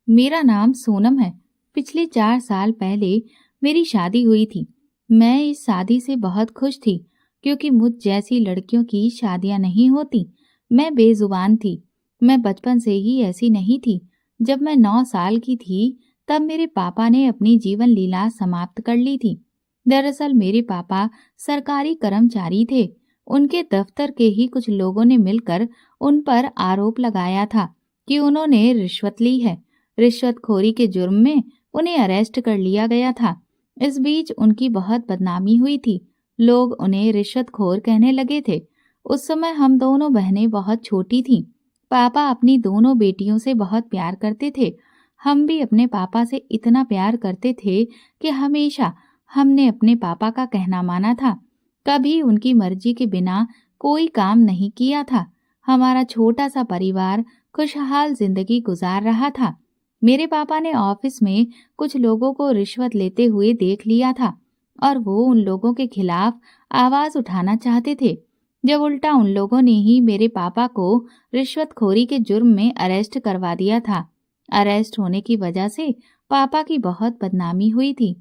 मेरा नाम सोनम है। पिछले 4 साल पहले मेरी शादी हुई थी। मैं इस शादी से बहुत खुश थी क्योंकि मुझ जैसी लड़कियों की शादियां नहीं होती। मैं बेजुबान थी। मैं बचपन से ही ऐसी नहीं थी। जब मैं 9 साल की थी तब मेरे पापा ने अपनी जीवन लीला समाप्त कर ली थी। दरअसल मेरे पापा सरकारी कर्मचारी थे। उनके दफ्तर के ही कुछ लोगों ने मिलकर उन पर आरोप लगाया था कि उन्होंने रिश्वत ली है। रिश्वतखोरी के जुर्म में उन्हें अरेस्ट कर लिया गया था। इस बीच उनकी बहुत बदनामी हुई थी। लोग उन्हें रिश्वतखोर कहने लगे थे। उस समय हम दोनों बहनें बहुत छोटी थीं। पापा अपनी दोनों बेटियों से बहुत प्यार करते थे। हम भी अपने पापा से इतना प्यार करते थे कि हमेशा हमने अपने पापा का कहना माना था। कभी उनकी मर्जी के बिना कोई काम नहीं किया था। हमारा छोटा सा परिवार खुशहाल जिंदगी गुजार रहा था। मेरे पापा ने ऑफिस में कुछ लोगों को रिश्वत लेते हुए देख लिया था और वो उन लोगों के खिलाफ आवाज उठाना चाहते थे। जब उल्टा उन लोगों ने ही मेरे पापा को रिश्वतखोरी के जुर्म में अरेस्ट करवा दिया था। अरेस्ट होने की वजह से पापा की बहुत बदनामी हुई थी।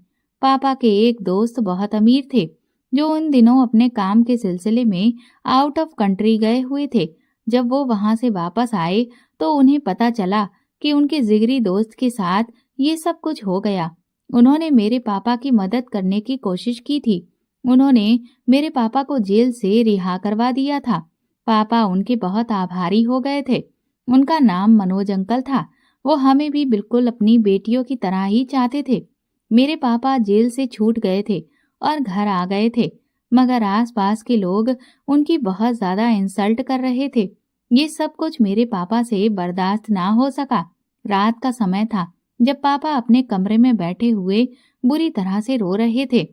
पापा के एक दोस्त बहुत अमीर थे जो उन दिनों अपने काम के सिलसिले में आउट ऑफ कंट्री गए हुए थे। जब वो वहां से वापस आए तो उन्हें पता चला कि उनके जिगरी दोस्त के साथ ये सब कुछ हो गया। उन्होंने मेरे पापा की मदद करने की कोशिश की थी। उन्होंने मेरे पापा को जेल से रिहा करवा दिया था। पापा उनके बहुत आभारी हो गए थे। उनका नाम मनोज अंकल था। वो हमें भी बिल्कुल अपनी बेटियों की तरह ही चाहते थे। मेरे पापा जेल से छूट गए थे और घर आ गए थे, मगर आसपास के लोग उनकी बहुत ज्यादा इंसल्ट कर रहे थे। ये सब कुछ मेरे पापा से बर्दाश्त ना हो सका। रात का समय था जब पापा अपने कमरे में बैठे हुए बुरी तरह से रो रहे थे।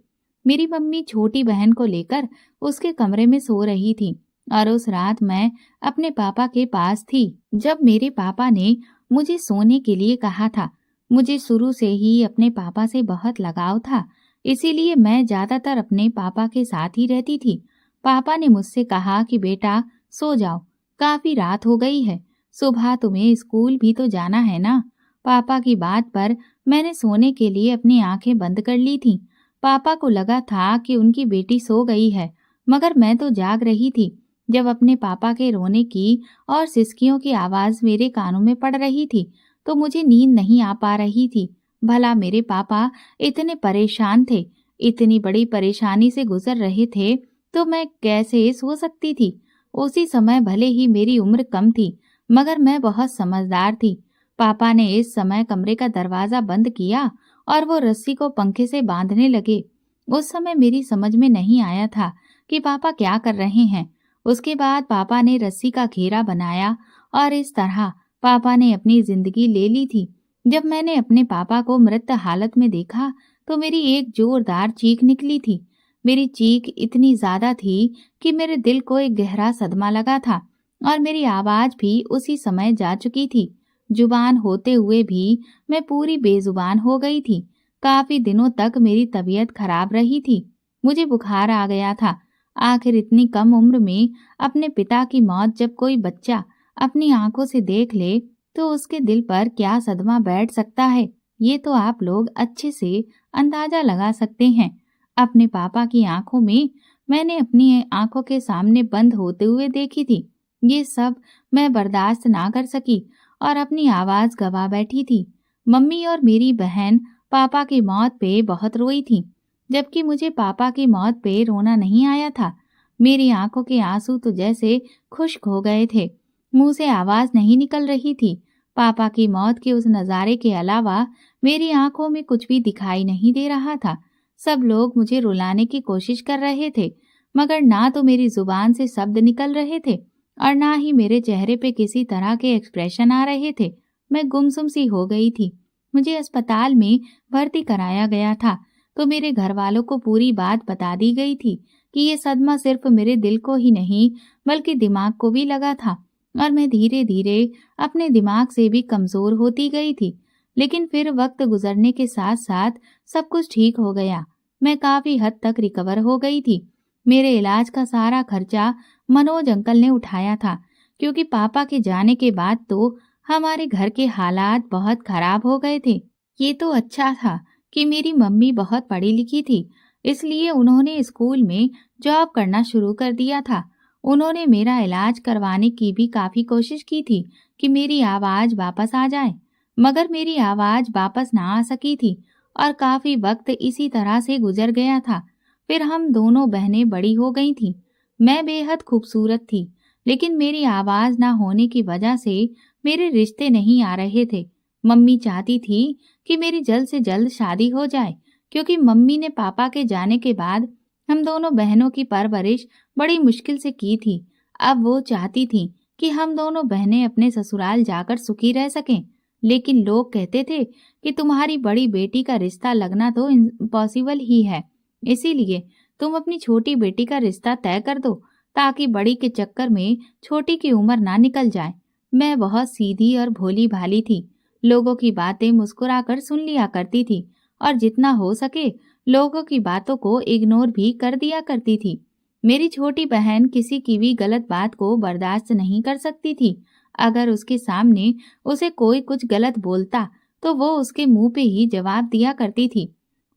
मेरी मम्मी छोटी बहन को लेकर उसके कमरे में सो रही थी और उस रात मैं अपने पापा के पास थी जब मेरे पापा ने मुझे सोने के लिए कहा था। मुझे शुरू से ही अपने पापा से बहुत लगाव था, इसीलिए मैं ज्यादातर अपने पापा के साथ ही रहती थी। पापा ने मुझसे कहा कि बेटा सो जाओ, काफी रात हो गई है, सुबह तुम्हें स्कूल भी तो जाना है ना। पापा की बात पर मैंने सोने के लिए अपनी आंखें बंद कर ली थीं। पापा को लगा था कि उनकी बेटी सो गई है, मगर मैं तो जाग रही थी। जब अपने पापा के रोने की और सिसकियों की आवाज मेरे कानों में पड़ रही थी तो मुझे नींद नहीं आ पा रही थी। भला मेरे पापा इतने परेशान थे, इतनी बड़ी परेशानी से गुजर रहे थे, तो मैं कैसे सो सकती थी। उसी समय भले ही मेरी उम्र कम थी, मगर मैं बहुत समझदार थी। पापा ने इस समय कमरे का दरवाजा बंद किया और वो रस्सी को पंखे से बांधने लगे। उस समय मेरी समझ में नहीं आया था कि पापा क्या कर रहे हैं। उसके बाद पापा ने रस्सी का घेरा बनाया और इस तरह पापा ने अपनी जिंदगी ले ली थी। जब मैंने अपने पापा को मृत हालत में देखा तो मेरी एक जोरदार चीख निकली थी। मेरी चीख इतनी ज्यादा थी कि मेरे दिल को एक गहरा सदमा लगा था और मेरी आवाज भी उसी समय जा चुकी थी। जुबान होते हुए भी मैं पूरी बेजुबान हो गई थी। काफी दिनों तक मेरी तबीयत खराब रही थी। मुझे बुखार आ गया था। आखिर इतनी कम उम्र में अपने पिता की मौत जब कोई बच्चा अपनी आंखों से देख ले तो उसके दिल पर क्या सदमा बैठ सकता है, ये तो आप लोग अच्छे से अंदाजा लगा सकते हैं। अपने पापा की आंखों में मैंने अपनी आंखों के सामने बंद होते हुए देखी थी। ये सब मैं बर्दाश्त ना कर सकी और अपनी आवाज गवा बैठी थी। मम्मी और मेरी बहन पापा की मौत पे बहुत रोई थी, जबकि मुझे पापा की मौत पे रोना नहीं आया था। मेरी आंखों के आंसू तो जैसे खुश्क हो गए थे, मुंह से आवाज नहीं निकल रही थी। पापा की मौत के उस नजारे के अलावा मेरी आंखों में कुछ भी दिखाई नहीं दे रहा था। सब लोग मुझे रुलाने की कोशिश कर रहे थे, मगर ना तो मेरी जुबान से शब्द निकल रहे थे और ना ही मेरे चेहरे पे किसी तरह के एक्सप्रेशन आ रहे थे। मैं गुमसुम सी हो गई थी। मुझे अस्पताल में भर्ती कराया गया था तो मेरे घर वालों को पूरी बात बता दी गई थी कि ये सदमा सिर्फ मेरे दिल को ही नहीं बल्कि दिमाग को भी लगा था और मैं धीरे धीरे अपने दिमाग से भी कमजोर होती गई थी। लेकिन फिर वक्त गुजरने के साथ साथ सब कुछ ठीक हो गया। मैं काफी हद तक रिकवर हो गई थी। मेरे इलाज का सारा खर्चा मनोज अंकल ने उठाया था, क्योंकि पापा के जाने के बाद तो हमारे घर के हालात बहुत खराब हो गए थे। ये तो अच्छा था कि मेरी मम्मी बहुत पढ़ी लिखी थी, इसलिए उन्होंने स्कूल में जॉब करना शुरू कर दिया था। उन्होंने मेरा इलाज करवाने की भी काफ़ी कोशिश की थी कि मेरी आवाज़ वापस आ जाए, मगर मेरी आवाज़ वापस ना आ सकी थी और काफ़ी वक्त इसी तरह से गुजर गया था। फिर हम दोनों बहनें बड़ी हो गई थीं। मैं बेहद खूबसूरत थी, लेकिन मेरी आवाज़ ना होने की वजह से मेरे रिश्ते नहीं आ रहे थे। मम्मी चाहती थी कि मेरी जल्द से जल्द शादी हो जाए, क्योंकि मम्मी ने पापा के जाने के बाद हम दोनों बहनों की परवरिश बड़ी मुश्किल से की थी। अब वो चाहती थी कि हम दोनों बहनें अपने ससुराल जाकर सुखी रह सकें, लेकिन लोग कहते थे कि तुम्हारी बड़ी बेटी का रिश्ता लगना तो इम्पॉसिबल ही है, इसीलिए तुम अपनी छोटी बेटी का रिश्ता तय कर दो, ताकि बड़ी के चक्कर में छोटी की उम्र ना निकल जाए। मैं बहुत सीधी और भोली भाली थी, लोगों की बातें मुस्कुराकर सुन लिया करती थी और जितना हो सके लोगों की बातों को इग्नोर भी कर दिया करती थी। मेरी छोटी बहन किसी की भी गलत बात को बर्दाश्त नहीं कर सकती थी। अगर उसके सामने उसे कोई कुछ गलत बोलता तो वो उसके मुंह पे ही जवाब दिया करती थी।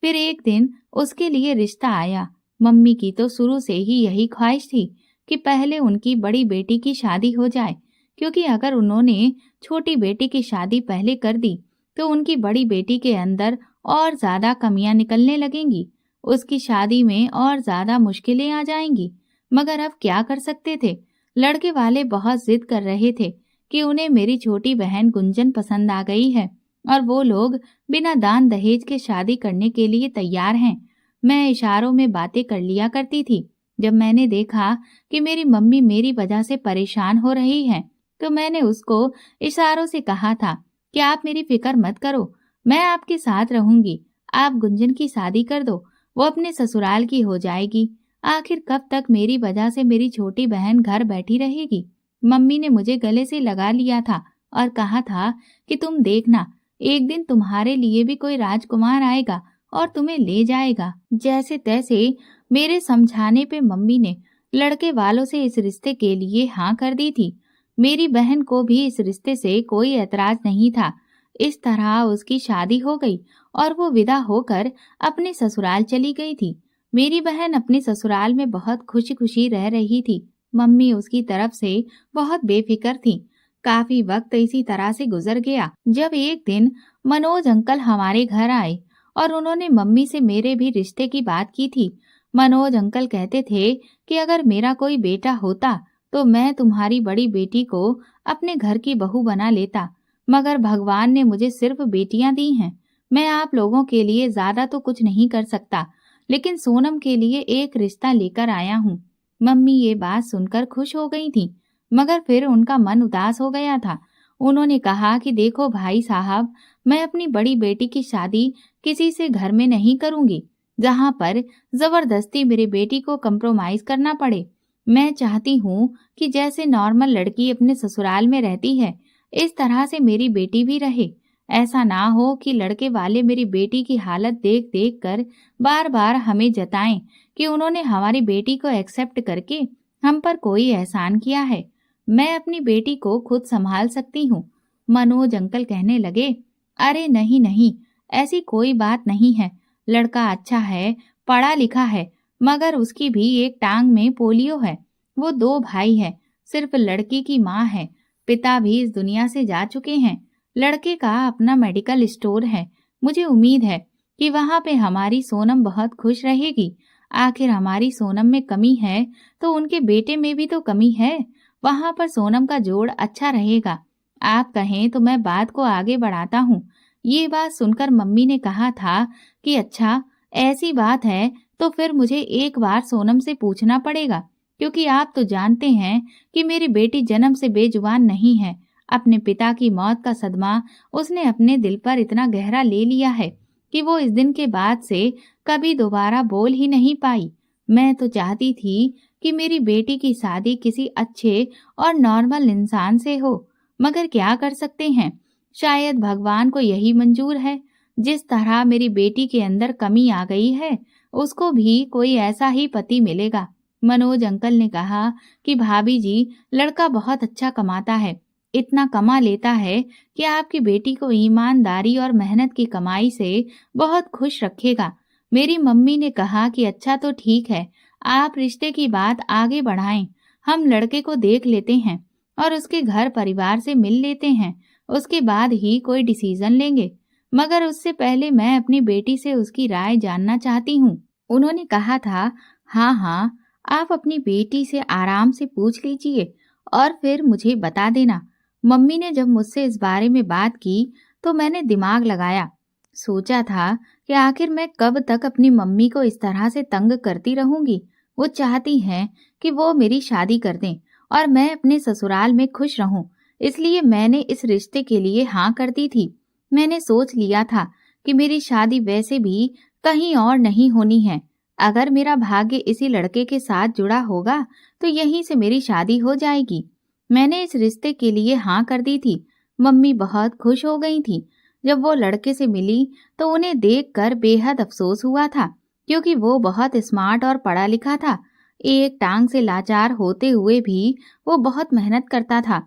फिर एक दिन उसके लिए रिश्ता आया। मम्मी की तो शुरू से ही यही ख्वाहिश थी कि पहले उनकी बड़ी बेटी की शादी हो जाए, क्योंकि अगर उन्होंने छोटी बेटी की शादी पहले कर दी तो उनकी बड़ी बेटी के अंदर और ज्यादा कमियां निकलने लगेंगी, उसकी शादी में और ज्यादा मुश्किलें आ जाएंगी। मगर अब क्या कर सकते थे? लड़के वाले बहुत जिद कर रहे थे कि उन्हें मेरी छोटी बहन गुंजन पसंद आ गई है और वो लोग बिना दान दहेज के शादी करने के लिए तैयार हैं। मैं इशारों में बातें कर लिया करती थी। जब मैंने देखा कि मेरी मम्मी मेरी वजह से परेशान हो रही है, तो मैंने उसको इशारों से कहा था कि आप मेरी फिक्र मत करो, मैं आपके साथ रहूंगी। आप गुंजन की शादी कर दो, वो अपने ससुराल की हो जाएगी। आखिर कब तक मेरी वजह से मेरी छोटी बहन घर बैठी रहेगी? मम्मी ने मुझे गले से लगा लिया था और कहा था कि तुम देखना, एक दिन तुम्हारे लिए भी कोई राजकुमार आएगा और तुम्हें ले जाएगा। जैसे तैसे मेरे समझाने पे मम्मी ने लड़के वालों से इस रिश्ते के लिए हाँ कर दी थी। मेरी बहन को भी इस रिश्ते से कोई ऐतराज नहीं था। इस तरह उसकी शादी हो गई और वो विदा होकर अपने ससुराल चली गई थी। मेरी बहन अपने ससुराल में बहुत खुशी खुशी रह रही थी। मम्मी उसकी तरफ से बहुत बेफिक्र थी। काफी वक्त इसी तरह से गुजर गया, जब एक दिन मनोज अंकल हमारे घर आए और उन्होंने मम्मी से मेरे भी रिश्ते की बात की थी। मनोज अंकल कहते थे कि अगर मेरा कोई बेटा होता तो मैं तुम्हारी बड़ी बेटी को अपने घर की बहू बना लेता, मगर भगवान ने मुझे सिर्फ बेटियां दी हैं। मैं आप लोगों के लिए ज्यादा तो कुछ नहीं कर सकता, लेकिन सोनम के लिए एक रिश्ता लेकर आया हूँ। मम्मी ये बात सुनकर खुश हो गई थी, मगर फिर उनका मन उदास हो गया था। उन्होंने कहा कि देखो भाई साहब, मैं अपनी बड़ी बेटी की शादी किसी से घर में नहीं करूंगी जहां पर जबरदस्ती मेरी बेटी को कंप्रोमाइज करना पड़े। मैं चाहती हूँ कि जैसे नॉर्मल लड़की अपने ससुराल में रहती है, इस तरह से मेरी बेटी भी रहे। ऐसा ना हो कि लड़के वाले मेरी बेटी की हालत देख देख कर बार बार हमें जताएं कि उन्होंने हमारी बेटी को एक्सेप्ट करके हम पर कोई एहसान किया है। मैं अपनी बेटी को खुद संभाल सकती हूँ। मनोज अंकल कहने लगे, अरे नहीं नहीं, ऐसी कोई बात नहीं है। लड़का अच्छा है, पढ़ा लिखा है, मगर उसकी भी एक टांग में पोलियो है। वो 2 भाई है, सिर्फ लड़की की माँ है। पिता भी इस दुनिया से जा चुके हैं। लड़के का अपना मेडिकल स्टोर है। मुझे उम्मीद है कि वहाँ पे हमारी सोनम बहुत खुश रहेगी। आखिर हमारी सोनम में कमी है तो उनके बेटे में भी तो कमी है। वहाँ पर सोनम का जोड़ अच्छा रहेगा। आप कहें तो मैं बात को आगे बढ़ाता हूँ। ये बात सुनकर मम्मी ने कहा था कि अच्छा, ऐसी बात है तो फिर मुझे एक बार सोनम से पूछना पड़ेगा, क्योंकि आप तो जानते हैं कि मेरी बेटी जन्म से बेजुबान नहीं है। अपने पिता की मौत का सदमा उसने अपने दिल पर इतना गहरा ले लिया है कि वो इस दिन के बाद से कभी दोबारा बोल ही नहीं पाई। मैं तो चाहती थी कि मेरी बेटी की शादी किसी अच्छे और नॉर्मल इंसान से हो, मगर क्या कर सकते हैं, शायद भगवान को यही मंजूर है। जिस तरह मेरी बेटी के अंदर कमी आ गई है, उसको भी कोई ऐसा ही पति मिलेगा। मनोज अंकल ने कहा कि भाभी जी, लड़का बहुत अच्छा कमाता है, इतना कमा लेता है कि आपकी बेटी को ईमानदारी और मेहनत की कमाई से बहुत खुश रखेगा। मेरी मम्मी ने कहा कि अच्छा तो ठीक है, आप रिश्ते की बात आगे बढ़ाएं। हम लड़के को देख लेते हैं और उसके घर परिवार से मिल लेते हैं। उसके बाद ही कोई डिसीजन लेंगे। मगर उससे पहले मैं अपनी बेटी से उसकी राय जानना चाहती हूँ। उन्होंने कहा था, हाँ हाँ, आप अपनी बेटी से आराम से पूछ लीजिए और फिर मुझे बता देना। मम्मी ने जब मुझसे इस बारे में बात की तो मैंने दिमाग लगाया। सोचा था कि आखिर मैं कब तक अपनी मम्मी को इस तरह से तंग करती रहूंगी। वो चाहती हैं कि वो मेरी शादी कर दें और मैं अपने ससुराल में खुश रहूं। इसलिए मैंने इस रिश्ते के लिए हाँ कर दी थी। मैंने सोच लिया था कि मेरी शादी वैसे भी कहीं और नहीं होनी है। अगर मेरा भाग्य इसी लड़के के साथ जुड़ा होगा तो यहीं से मेरी शादी हो जाएगी। मैंने इस रिश्ते के लिए हाँ कर दी थी। मम्मी बहुत खुश हो गई थी। जब वो लड़के से मिली तो उन्हें देखकर बेहद अफसोस हुआ था, क्योंकि वो बहुत स्मार्ट और पढ़ा लिखा था। एक टांग से लाचार होते हुए भी वो बहुत मेहनत करता था।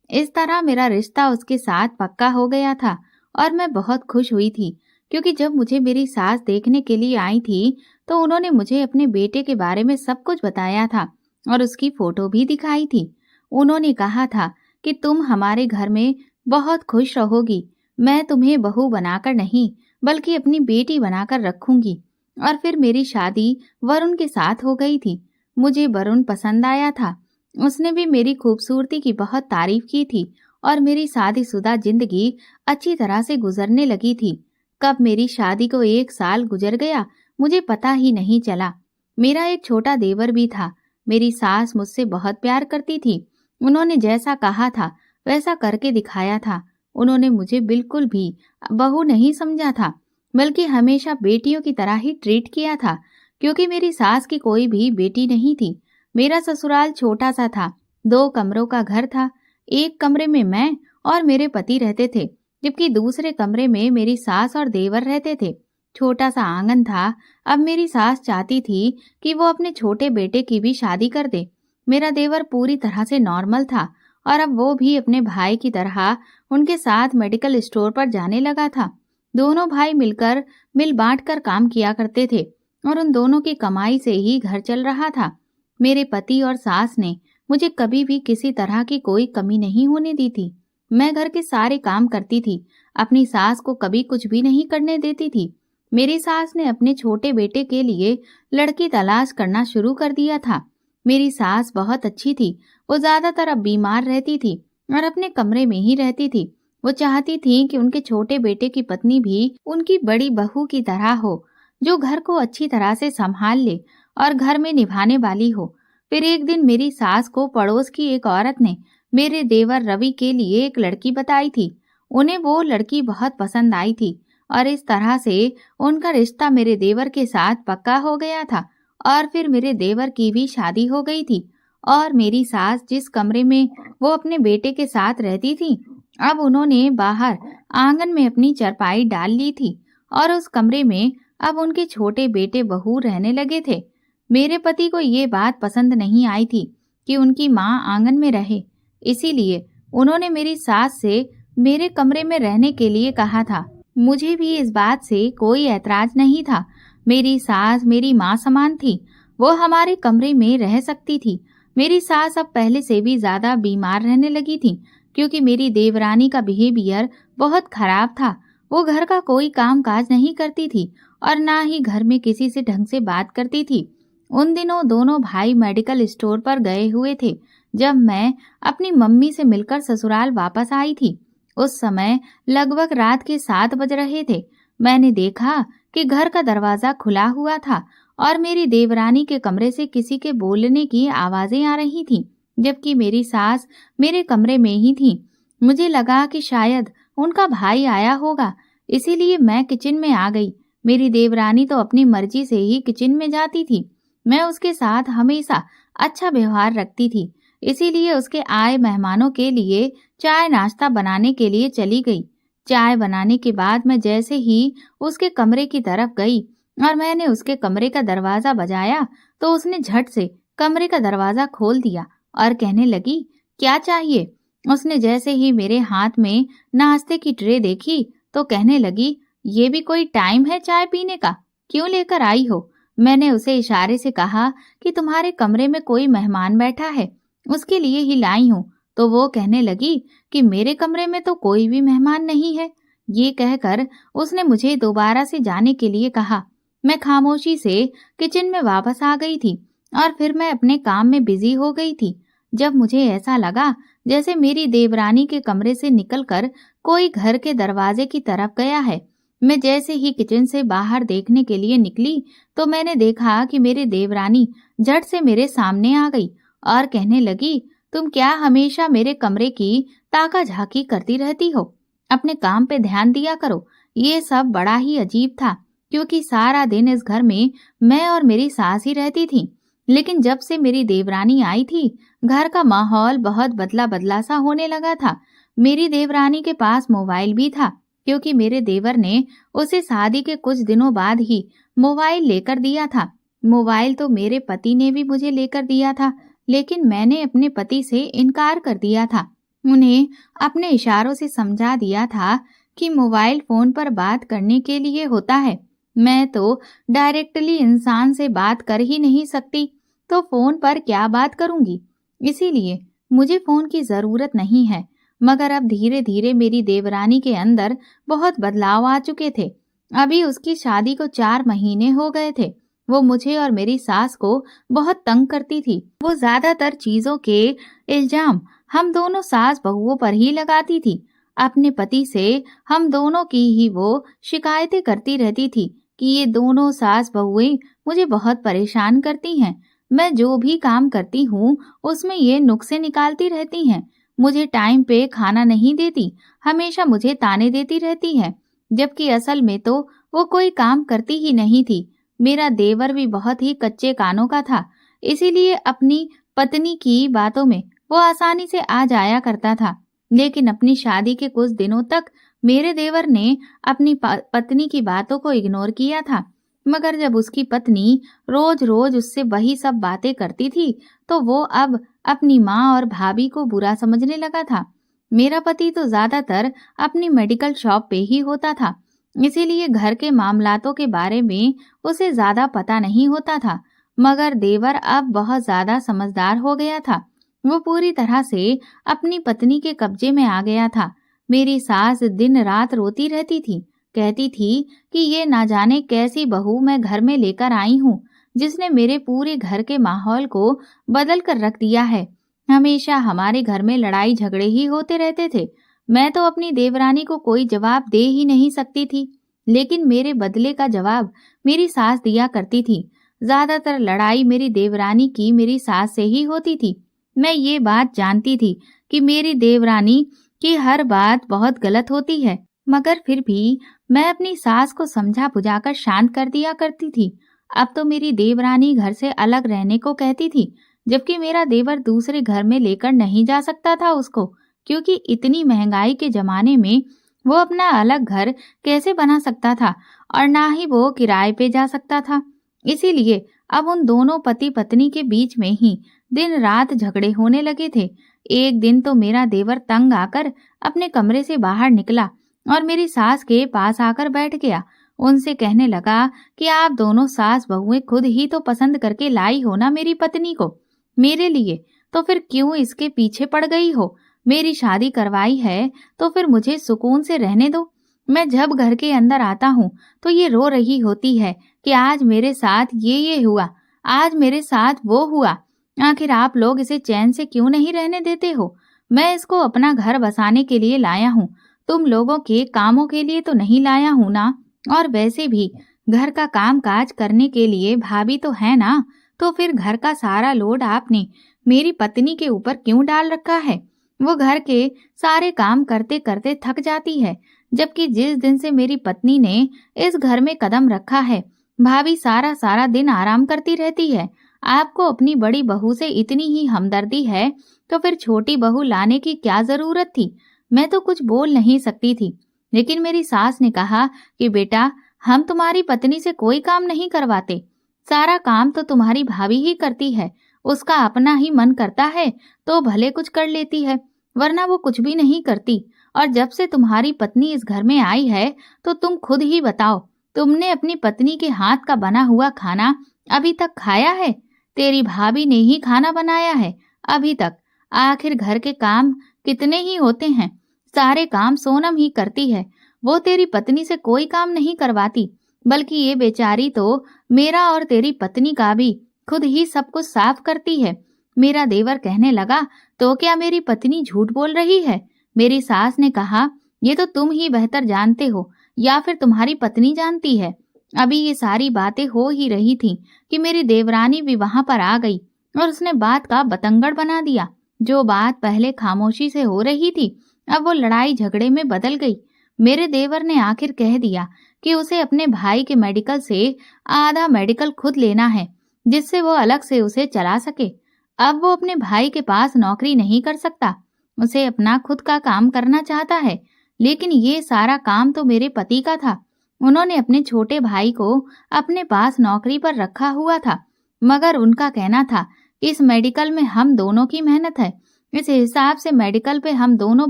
इस तरह मेरा रिश्ता उसके साथ पक्का हो गया था और मैं बहुत खुश हुई थी, क्योंकि जब मुझे मेरी सास देखने के लिए आई थी तो उन्होंने मुझे अपने बेटे के बारे में सब कुछ बताया था और उसकी फोटो भी दिखाई थी। उन्होंने कहा था कि तुम हमारे घर में बहुत खुश रहोगी। मैं तुम्हें बहू बनाकर नहीं बल्कि अपनी बेटी बनाकर रखूंगी। और फिर मेरी शादी वरुण के साथ हो गई थी। मुझे वरुण पसंद आया था। उसने भी मेरी खूबसूरती की बहुत तारीफ की थी और मेरी शादीशुदा जिंदगी अच्छी तरह से गुजरने लगी थी। कब मेरी शादी को 1 साल गुजर गया मुझे पता ही नहीं चला। मेरा एक छोटा देवर भी था। मेरी सास मुझसे बहुत प्यार करती थी। उन्होंने जैसा कहा था वैसा करके दिखाया था। उन्होंने मुझे बिल्कुल भी बहू नहीं समझा था, बल्कि हमेशा बेटियों की तरह ही ट्रीट किया था, क्योंकि मेरी सास की कोई भी बेटी नहीं थी। मेरा ससुराल छोटा सा था। 2 कमरों का घर था। एक कमरे में मैं और मेरे पति रहते थे, जबकि दूसरे कमरे में मेरी सास और देवर रहते थे। छोटा सा आंगन था। अब मेरी सास चाहती थी कि वो अपने छोटे बेटे की भी शादी कर दे। मेरा देवर पूरी तरह से नॉर्मल था और अब वो भी अपने भाई की तरह उनके साथ मेडिकल स्टोर पर जाने लगा था। दोनों भाई मिलकर मिल बांट कर काम किया करते थे और उन दोनों की कमाई से ही घर चल रहा था। मेरे पति और सास ने मुझे कभी भी किसी तरह की कोई कमी नहीं होने दी थी। मैं घर के सारे काम करती थी। अपनी सास को कभी कुछ भी नहीं करने देती थी। मेरी सास ने अपने छोटे बेटे के लिए लड़की तलाश करना शुरू कर दिया था। मेरी सास बहुत अच्छी थी। वो ज्यादातर अब बीमार रहती थी और अपने कमरे में ही रहती थी। वो चाहती थी कि उनके छोटे बेटे की पत्नी भी उनकी बड़ी बहू की तरह हो, जो घर को अच्छी तरह से संभाल ले और घर में निभाने वाली हो। फिर एक दिन मेरी सास को पड़ोस की एक औरत ने मेरे देवर रवि के लिए एक लड़की बताई थी। उन्हें वो लड़की बहुत पसंद आई थी और इस तरह से उनका रिश्ता मेरे देवर के साथ पक्का हो गया था। और फिर मेरे देवर की भी शादी हो गई थी और मेरी सास जिस कमरे में वो अपने बेटे के साथ रहती थी, अब उन्होंने बाहर आंगन में अपनी चारपाई डाल ली थी और उस कमरे में अब उनके छोटे बेटे बहू रहने लगे थे। मेरे पति को ये बात पसंद नहीं आई थी कि उनकी माँ आंगन में रहे, इसीलिए उन्होंने मेरी सास से मेरे कमरे में रहने के लिए कहा था। मुझे भी इस बात से कोई ऐतराज नहीं था। मेरी सास मेरी माँ समान थी। वो हमारे कमरे में रह सकती थी। मेरी सास अब पहले से भी ज्यादा बीमार रहने लगी थी, क्योंकि मेरी देवरानी का बिहेवियर बहुत खराब था। वो घर का कोई काम काज नहीं करती थी और ना ही घर में किसी से ढंग से बात करती थी। उन दिनों दोनों भाई मेडिकल स्टोर पर गए हुए थे जब मैं अपनी मम्मी से मिलकर ससुराल वापस आई थी। उस समय लगभग रात के 7 बज रहे थे। मैंने देखा कि घर का दरवाजा खुला हुआ था और मेरी देवरानी के कमरे से किसी के बोलने की आवाजें आ रही थीं, जबकि मेरी सास मेरे कमरे में ही थी। मुझे लगा कि शायद उनका भाई आया होगा, इसीलिए मैं किचन में आ गई। मेरी देवरानी तो अपनी मर्जी से ही किचन में जाती थी। मैं उसके साथ हमेशा अच्छा व्यवहार रखती थी, इसीलिए उसके आए मेहमानों के लिए चाय नाश्ता बनाने के लिए चली गई। चाय बनाने के बाद मैं जैसे ही उसके कमरे की तरफ गई और मैंने उसके कमरे का दरवाजा बजाया तो उसने झट से कमरे का दरवाजा खोल दिया और कहने लगी, क्या चाहिए? उसने जैसे ही मेरे हाथ में नाश्ते की ट्रे देखी तो कहने लगी, ये भी कोई टाइम है चाय पीने का? क्यों लेकर आई हो? मैंने उसे इशारे से कहा कि तुम्हारे कमरे में कोई मेहमान बैठा है, उसके लिए ही लाई हूँ। तो वो कहने लगी कि मेरे कमरे में तो कोई भी मेहमान नहीं है। ये कहकर उसने मुझे दोबारा से जाने के लिए कहा। मैं खामोशी से किचन में वापस आ गई थी और फिर मैं अपने काम में बिजी हो गई थी। जब मुझे ऐसा लगा जैसे मेरी देवरानी के कमरे से निकलकर कोई घर के दरवाजे की तरफ गया है, मैं जैसे ही किचन से बाहर देखने के लिए निकली तो मैंने देखा कि मेरी देवरानी झट से मेरे सामने आ गई और कहने लगी, तुम क्या हमेशा मेरे कमरे की ताका झाकी करती रहती हो? अपने काम पे ध्यान दिया करो। ये सब बड़ा ही अजीब था क्योंकि सारा दिन इस घर में मैं और मेरी सास ही रहती थी। लेकिन जब से मेरी देवरानी आई थी, घर का माहौल बहुत बदला बदला सा होने लगा था। मेरी देवरानी के पास मोबाइल भी था क्योंकि मेरे देवर ने उसे शादी के कुछ दिनों बाद ही मोबाइल लेकर दिया था। मोबाइल तो मेरे पति ने भी मुझे लेकर दिया था, लेकिन मैंने अपने पति से इनकार कर दिया था। उन्हें अपने इशारों से समझा दिया था कि मोबाइल फोन पर बात करने के लिए होता है। मैं तो डायरेक्टली इंसान से बात कर ही नहीं सकती, तो फोन पर क्या बात करूंगी? इसीलिए मुझे फोन की जरूरत नहीं है। मगर अब धीरे धीरे मेरी देवरानी के अंदर बहुत बदलाव आ चुके थे। अभी उसकी शादी को 4 महीने हो गए थे। वो मुझे और मेरी सास को बहुत तंग करती थी। वो ज्यादातर चीजों के इल्जाम हम दोनों सास बहुओं पर ही लगाती थी। अपने पति से हम दोनों की ही वो शिकायतें करती रहती थी कि ये दोनों सास बहुएं मुझे बहुत परेशान करती हैं। मैं जो भी काम करती हूँ उसमें ये नुक्से निकालती रहती हैं। मुझे टाइम पे खाना नहीं देती, हमेशा मुझे ताने देती रहती है, जबकि असल में तो वो कोई काम करती ही नहीं थी। मेरा देवर भी बहुत ही कच्चे कानों का था, इसीलिए अपनी पत्नी की बातों में वो आसानी से आ जाया करता था। लेकिन अपनी शादी के कुछ दिनों तक मेरे देवर ने अपनी पत्नी की बातों को इग्नोर किया था। मगर जब उसकी पत्नी रोज रोज उससे वही सब बातें करती थी, तो वो अब अपनी माँ और भाभी को बुरा समझने लगा था। मेरा पति तो ज्यादातर अपनी मेडिकल शॉप पे ही होता था, इसीलिए घर के मामलातों के बारे में उसे ज्यादा पता नहीं होता था। मगर देवर अब बहुत ज्यादा समझदार हो गया था। वो पूरी तरह से अपनी पत्नी के कब्जे में आ गया था। मेरी सास दिन रात रोती रहती थी, कहती थी कि ये ना जाने कैसी बहू मैं घर में लेकर आई हूँ, जिसने मेरे पूरे घर के माहौल को बदल कर रख दिया है। हमेशा हमारे घर में लड़ाई झगड़े ही होते रहते थे। मैं तो अपनी देवरानी को कोई जवाब दे ही नहीं सकती थी, लेकिन मेरे बदले का जवाब मेरी सास दिया करती थी। ज्यादातर लड़ाई मेरी देवरानी की मेरी सास से ही होती थी। मैं ये बात जानती थी कि मेरी देवरानी की हर बात बहुत गलत होती है, मगर फिर भी मैं अपनी सास को समझा बुझाकर शांत कर दिया करती थी। अब तो मेरी देवरानी घर से अलग रहने को कहती थी, जबकि मेरा देवर दूसरे घर में लेकर नहीं जा सकता था उसको, क्योंकि इतनी महंगाई के जमाने में वो अपना अलग घर कैसे बना सकता था और ना ही वो किराए पे जा सकता था। इसीलिए अब उन दोनों पति पत्नी के बीच में ही दिन रात झगड़े होने लगे थे। एक दिन तो मेरा देवर तंग आकर अपने कमरे से बाहर निकला और मेरी सास के पास आकर बैठ गया। उनसे कहने लगा कि आप दोनों सास बहुएं खुद ही तो पसंद करके लाई हो ना मेरी पत्नी को मेरे लिए, तो फिर क्यों इसके पीछे पड़ गई हो? मेरी शादी करवाई है तो फिर मुझे सुकून से रहने दो। मैं जब घर के अंदर आता हूँ तो ये रो रही होती है कि आज मेरे साथ ये हुआ, आज मेरे साथ वो हुआ। आखिर आप लोग इसे चैन से क्यों नहीं रहने देते हो? मैं इसको अपना घर बसाने के लिए लाया हूँ, तुम लोगों के कामों के लिए तो नहीं लाया हूँ ना। और वैसे भी घर का काम काज करने के लिए भाभी तो है ना, तो फिर घर का सारा लोड आपने मेरी पत्नी के ऊपर क्यों डाल रखा है? वो घर के सारे काम करते करते थक जाती है, जबकि जिस दिन से मेरी पत्नी ने इस घर में कदम रखा है, भाभी सारा सारा दिन आराम करती रहती है। आपको अपनी बड़ी बहू से इतनी ही हमदर्दी है तो फिर छोटी बहू लाने की क्या जरूरत थी? मैं तो कुछ बोल नहीं सकती थी, लेकिन मेरी सास ने कहा कि बेटा, हम तुम्हारी पत्नी से कोई काम नहीं करवाते, सारा काम तो तुम्हारी भाभी ही करती है। उसका अपना ही मन करता है तो भले कुछ कर लेती है, वरना वो कुछ भी नहीं करती। और जब से तुम्हारी पत्नी इस घर में आई है, तो तुम खुद ही बताओ, तुमने अपनी पत्नी के हाथ का बना हुआ खाना अभी तक खाया है? तेरी भाभी ने ही खाना बनाया है अभी तक। आखिर घर के काम कितने ही होते हैं, सारे काम सोनम ही करती है। वो तेरी पत्नी से कोई काम नहीं करवाती, बल्कि ये बेचारी तो मेरा और तेरी पत्नी का भी खुद ही सब कुछ साफ करती है। मेरा देवर कहने लगा, तो क्या मेरी पत्नी झूठ बोल रही है? मेरी सास ने कहा, ये तो तुम ही बेहतर जानते हो, या फिर तुम्हारी पत्नी जानती है। अभी ये सारी बातें हो ही रही थी कि मेरी देवरानी भी वहां पर आ गई और उसने बात का बतंगड़ बना दिया। जो बात पहले खामोशी से हो रही थी, अब वो लड़ाई झगड़े में बदल गई। मेरे देवर ने आखिर कह दिया कि उसे अपने भाई के मेडिकल से आधा मेडिकल खुद लेना है, जिससे वो अलग से उसे चला सके। अब वो अपने भाई के पास नौकरी नहीं कर सकता, उसे अपना खुद का काम करना चाहता है। लेकिन ये सारा काम तो मेरे पति का था। उन्होंने अपने छोटे भाई को अपने पास नौकरी पर रखा हुआ था, मगर उनका कहना था कि इस मेडिकल में हम दोनों की मेहनत है, इस हिसाब से मेडिकल पे हम दोनों